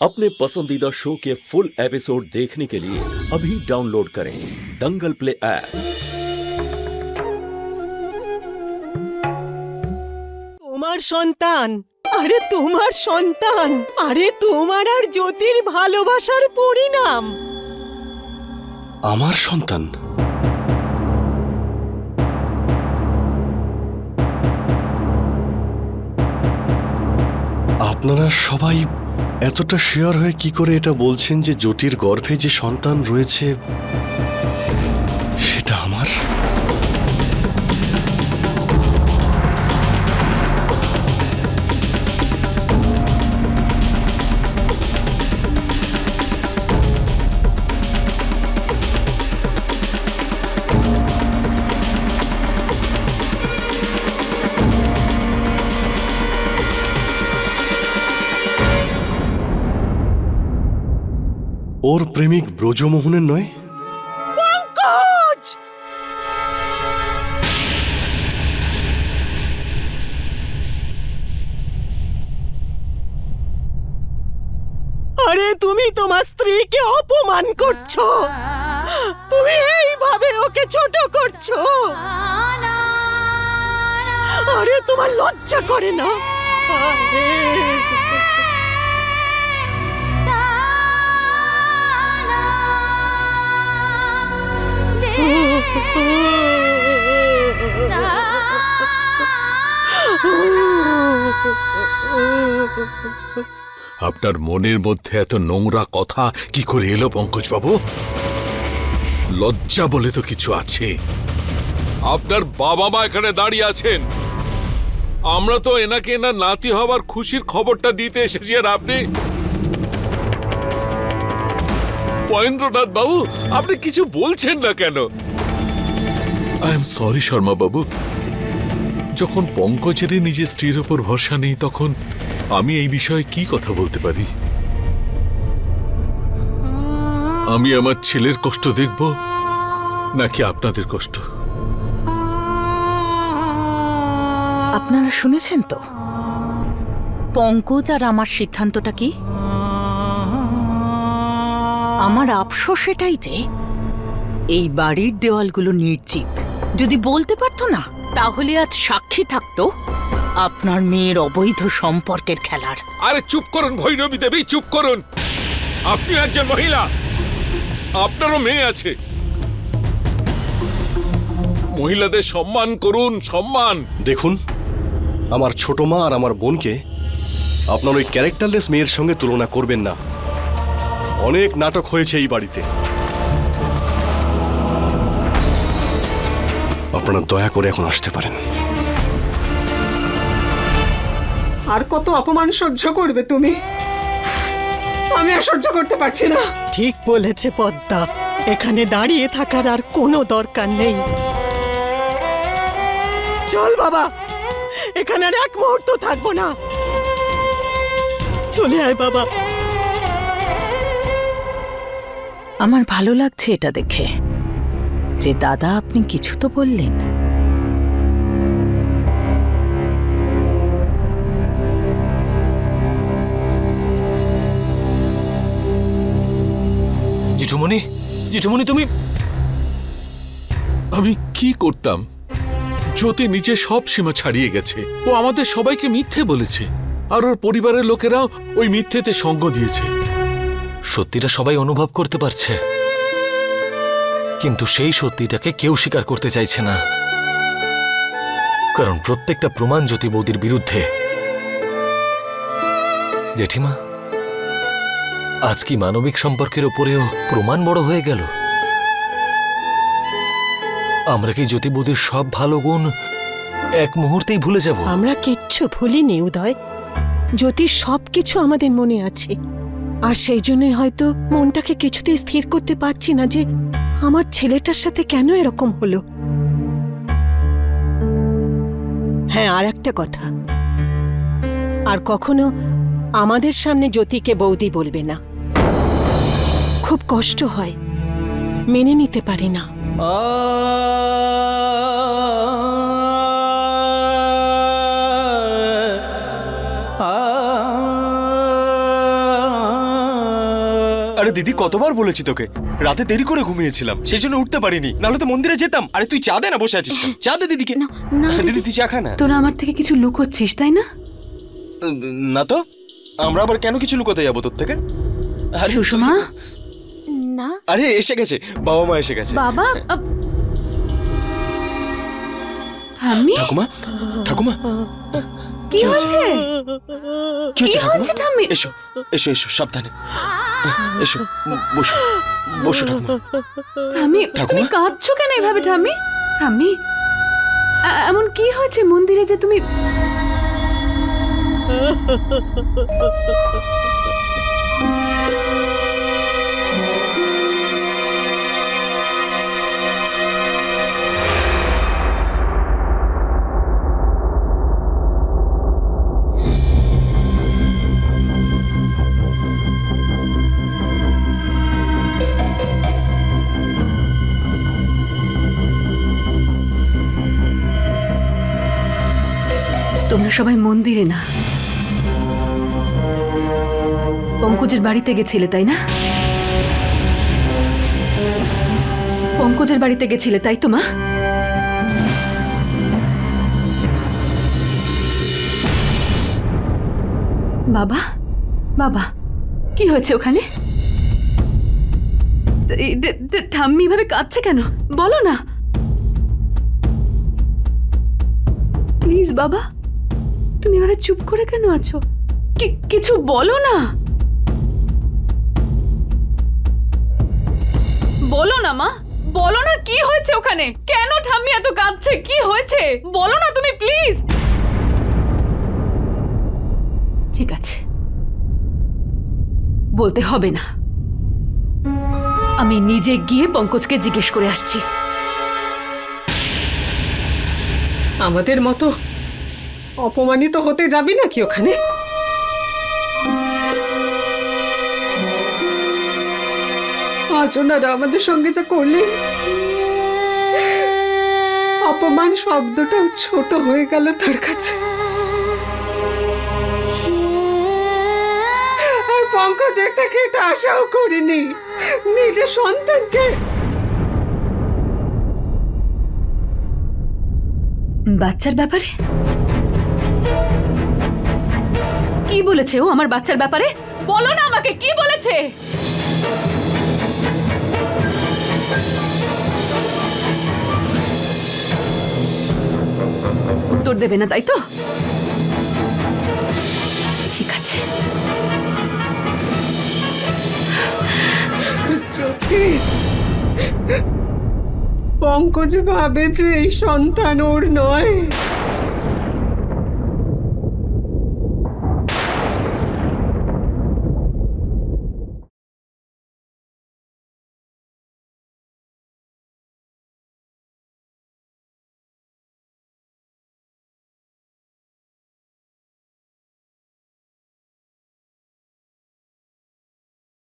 अपने पसंदीदा शो के फुल एपिसोड देखने के लिए अभी डाउनलोड करें दंगल प्ले ऐप। তোমার সন্তান, আরে তোমার সন্তান, আরে তোমার আর জ্যোতির ভালোবাসার পরিণাম। আমার সন্তান? আপনারা সবাই এতটা শিওর হয়ে কি করে এটা বলছেন যে জ্যোতির গর্ভে যে সন্তান রয়েছে সেটা আমার? ওর প্রেমিক ব্রজমোহনের নয়? পঙ্কজ! আরে তুমি তোমার স্ত্রীকে অপমান করছো, তুমি এইভাবে ওকে ছোট করছো। আরে তোমার লজ্জা করে না? আরে আপনার মনের মধ্যে এত নোংরা কথা কি করে এলো পঙ্কজ বাবু? লজ্জা বলে তো কিছু আছে। আপনার বাবা মা এখানে দাঁড়িয়ে আছেন, আমরা তো এনাকে এনার নাতি হবার খুশির খবরটা দিতে এসেছি, আর আপনি মহেন্দ্রনাথ বাবু আপনি কিছু বলছেন না কেন? আই এম সরি শর্মা বাবু, যখন পঙ্কজেরই নিজের স্ত্রীর ওপর ভরসা নেই তখন আমি এই বিষয়ে কি কথা বলতে পারি? আমি আমার ছেলের কষ্ট দেখব নাকি আপনাদের কষ্ট? আপনারা শুনেছেন তো পঙ্কজ আর আমার সিদ্ধান্তটা কি? আমার আফসোস এটাই যে এই বাড়ির দেওয়ালগুলো নির্জীব। যদি বলতে পারতো না তাহলে আজ সাক্ষী থাকতো আপনার মেয়ের অবৈধ সম্পর্কের খেলার। আরে চুপ করুন ভৈরবী দেবী, চুপ করুন। আপনি একজন মহিলা, আপনারও মেয়ে আছে। মহিলাদের সম্মান করুন, সম্মান। দেখুন, আমার ছোট মা আর আমার বোনকে আপনার ওই ক্যারেক্টারলেস মেয়ের সঙ্গে তুলনা করবেন না। অনেক নাটক হয়েছে এই বাড়িতে। আপনারা দয়া করে এখন আসতে পারেন। আর কত অপমান সহ্য করবে তুমি? আমি আর সহ্য করতে পারছি না। ঠিক বলেছে পদ্মা, এখানে দাঁড়িয়ে থাকার আর কোনো দরকার নেই। চল বাবা, এখানে আর এক মুহূর্ত থাকবো না। চলে আয় বাবা। আমার ভালো লাগছে এটা দেখে যে দাদা আপনি কিছু তো বললেন। জেঠুমনি, জেঠুমনি তুমি। আমি কি করতাম? জ্যোতি নিচে সব সীমা ছাড়িয়ে গেছে। ও আমাদের সবাইকে মিথ্যে বলেছে, আর ওর পরিবারের লোকেরাও ওই মিথ্যেতে সঙ্গ দিয়েছে। সত্যিটা সবাই অনুভব করতে পারছে, কিন্তু সেই সত্যিটাকে কেউ স্বীকার করতে চাইছে না, কারণ প্রত্যেকটা প্রমাণ জ্যোতি বৌদির বিরুদ্ধে। জেঠিমা, আজ কি মানবিক সম্পর্কের উপরেও প্রমাণ বড় হয়ে গেল? আমরা কি জ্যোতি বৌদির সব ভালো গুণ এক মুহূর্তেই ভুলে যাব? আমরা কিচ্ছু ভুলিনি উদয়, জ্যোতির সবকিছু আমাদের মনে আছে। আর সেই জন্যই হয়তো মনটাকে কিছুতেই স্থির করতে পারছি না যে আমার ছেলেটার সাথে কেন এরকম হলো। হ্যাঁ, আর একটা কথা, আর কখনো আমাদের সামনে জ্যোতিকে বৌদি বলবে না। খুব কষ্ট হয়, মেনে নিতে পারি না। আরে দিদি কতবার বলেছি তোকে, রাতে দেরি করে ঘুমিয়েছিলাম সেই জন্য উঠতে পারিনি, নাহলে তো মন্দিরে যেতাম। আরে তুই চা দে না, বসে আছিস কেন? চা দে দিদিকে। না না দিদি তুই চা খা না। তোরা আমার থেকে কিছু লুকোচ্ছিস তাই না? না তো, আমরা আবার কেন কিছু লুকোতে যাবো তোর থেকে? আরে সুষমা না আরে এসে গেছে, বাবা মা এসে গেছে। বাবা ঠাম্মি ঠাকুমা, ঠাকুমা কি হচ্ছে? কি হচ্ছে কি হচ্ছে ঠাম্মি? এসো এসো এসো, সাবধানে এসো, বসো বসো ঠাকুমা। ঠাম্মি তুমি ঠাকুমা? কাঁদছো কেন এভাবে ঠাম্মি? ঠাম্মি এমন কি হয়েছে মন্দিরে যে তুমি? তোমরা সবাই মন্দিরে না, পঙ্কজের বাড়িতে গেছিলে তাই না? পঙ্কজের বাড়িতে গেছিলে তাই তো মা? বাবা বাবা কি হয়েছে ওখানে? ঠাম্মি ভাবে কাঁদছে কেন বলো না প্লিজ। বাবা তুমি এভাবে চুপ করে কেন আছো? কিছু বলো না, বলো না মা, বলো না কি হয়েছে ওখানে? কেন ঠাম্মি এত কাঁদছে? কি হয়েছে বলো না তুমি প্লিজ। ঠিক আছে, বলতে হবে না, আমি নিজে গিয়ে পঙ্কজকে জিজ্ঞেস করে আসছি। আমাদের মতো অপমানিত হতে যাবি নাকি ওখানে? আজনারা আমাদের সঙ্গে যা করলেন, অপমান শব্দটাও ছোট হয়ে গেল তার কাছে। আর পঙ্কজের থেকে এটা আশাও করিনি, নিজের সন্তানকে। বাচ্চার ব্যাপারে কি বলেছে ও? আমার বাচ্চার ব্যাপারে বলো না আমাকে, কি বলেছে? উত্তর দেবে না তাই তো? ঠিক আছে। জ্যোতি, পঙ্কজ ভাবে যে এই সন্তান ওর নয়,